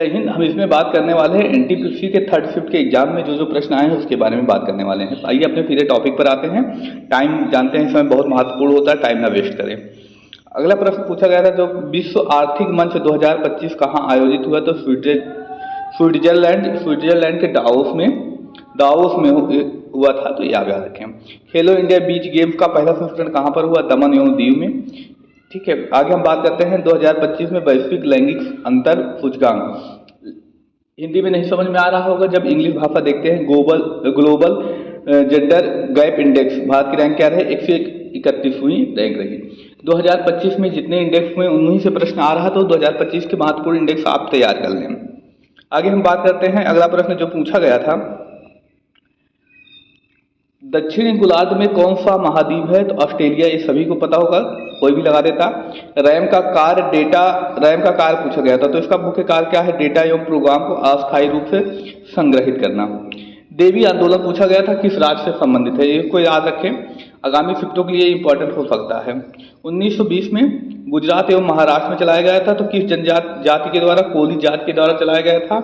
जय हिंद। हम इसमें बात करने वाले हैं एनटीपीसी के थर्ड शिफ्ट के एग्जाम में जो प्रश्न आए हैं उसके बारे में बात करने वाले हैं। आइए अपने सीधे टॉपिक पर आते हैं। टाइम जानते हैं, समय बहुत महत्वपूर्ण होता है, टाइम ना वेस्ट करें। अगला प्रश्न पूछा गया था, जो विश्व आर्थिक मंच 2025 कहाँ आयोजित हुआ? तो स्विट्जरलैंड के दावोस में हुआ था, तो याद रखें। खेलो इंडिया बीच गेम्स का पहला संस्करण कहाँ पर हुआ? दमन एवं दीव में। ठीक है, आगे हम बात करते हैं 2025 में वैश्विक लैंगिक अंतर सूचकांक। हिंदी में नहीं समझ में आ रहा होगा, जब इंग्लिश भाषा देखते हैं। Global gender gap index, Bharat की रैंक क्या रहे? 131वीं रैंक रही। 2025 में जितने इंडेक्स हुए उन्हीं से प्रश्न आ रहा, तो 2025 के महत्वपूर्ण इंडेक्स आप तैयार कर लें। आगे हम बात करते हैं, अगला प्रश्न जो पूछा गया था, दक्षिणी गोलार्ध में कौन सा महाद्वीप है? तो ऑस्ट्रेलिया, ये सभी को पता होगा, कोई भी लगा देता। रैम का कार्य पूछा गया था, तो इसका मुख्य कार्य क्या है? डेटा एवं प्रोग्राम को अस्थायी रूप से संग्रहित करना। देवी आंदोलन पूछा गया था, किस राज्य से संबंधित है? इसको याद रखें, आगामी शिफ्टों के लिए इंपॉर्टेंट हो सकता है। 1920 में गुजरात एवं महाराष्ट्र में चलाया गया था, तो किस जाति के द्वारा? कोली जाति के द्वारा चलाया गया था।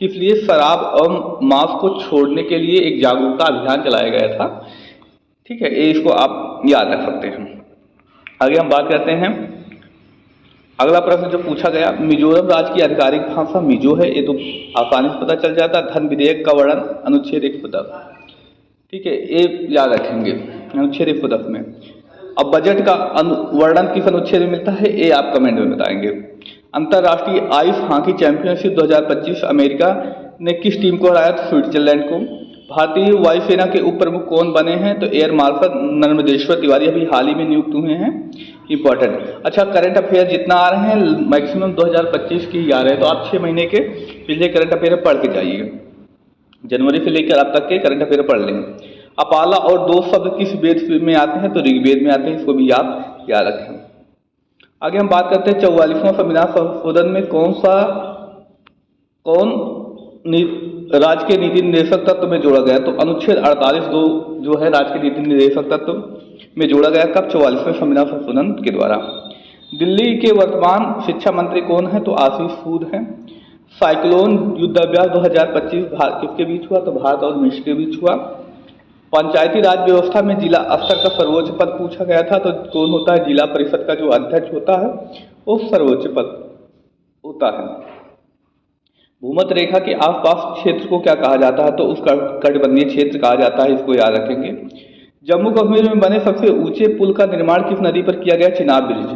किस लिए? शराब एवं मांस को छोड़ने के लिए एक जागरूकता अभियान चलाया गया था। ठीक है, ये इसको आप याद रख सकते हैं। आगे हम बात करते हैं, अगला प्रश्न जो पूछा गया, मिजोरम राज्य की आधिकारिक भाषा मिजो है, ये तो आसानी से पता चल जाता। धन विधेयक का वर्णन अनुच्छेद 110। ठीक है, ये याद रखेंगे, अनुच्छेद 110 में। अब बजट का वर्णन किस अनुच्छेद में मिलता है, ये आप कमेंट में बताएंगे। अंतर्राष्ट्रीय आइस हॉकी चैंपियनशिप 2025 अमेरिका ने किस टीम को हराया? तो स्विट्जरलैंड को। भारतीय वायुसेना के उप प्रमुख कौन बने हैं? तो एयर मार्शल नर्मदेश्वर तिवारी अभी हाल ही में नियुक्त हुए हैं। इंपॉर्टेंट। अच्छा, करंट अफेयर जितना आ रहे हैं मैक्सिमम 2025 की ही आ रहे हैं, तो आप 6 महीने के पिछले करंट अफेयर पढ़ के जाइए। जनवरी से लेकर अब तक के करंट अफेयर पढ़ लें। अपाला और दो शब्द किस वेद में आते हैं? तो ऋग्वेद में आते हैं, इसको भी आप याद रखें। आगे हम बात करते हैं 44वां संविधान संशोधन में कौन राज्य के नीति निर्देशक तत्व में जोड़ा गया? तो अनुच्छेद 48(2) जो है राज्य के नीति निर्देशक तत्व में जोड़ा गया। कब? 44वें संविधान संशोधन के द्वारा। दिल्ली के वर्तमान शिक्षा मंत्री कौन है? तो आशीष सूद हैं। साइक्लोन युद्धाभ्यास 2025 किसके बीच हुआ? तो भारत और मिस्र के बीच हुआ। पंचायती राज व्यवस्था में जिला स्तर का सर्वोच्च पद पूछा गया था, तो कौन होता है? जिला परिषद का जो अध्यक्ष होता है वो सर्वोच्च पद होता है। भूमध्य रेखा के आसपास क्षेत्र को क्या कहा जाता है? तो उसका कटिबंधीय क्षेत्र कहा जाता है, इसको याद रखेंगे। जम्मू कश्मीर में बने सबसे ऊंचे पुल का निर्माण किस नदी पर किया गया? चिनाब ब्रिज।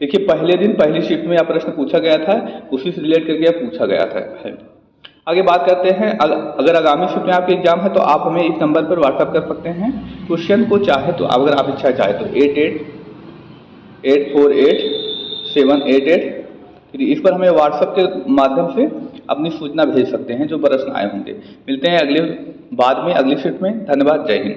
देखिए, पहले दिन पहली शिफ्ट में यह प्रश्न पूछा गया था, उसी से रिलेट करके पूछा गया था। आगे बात करते हैं, अगर आगामी शिफ्ट में आपके एग्जाम है तो आप हमें इस नंबर पर व्हाट्सअप कर सकते हैं क्वेश्चन को, चाहे तो अगर आप इच्छा चाहे तो 88848788। इस पर हमें व्हाट्सएप के माध्यम से अपनी सूचना भेज सकते हैं जो प्रश्न आए होंगे। मिलते हैं बाद में अगली शिफ्ट में। धन्यवाद, जय हिंद।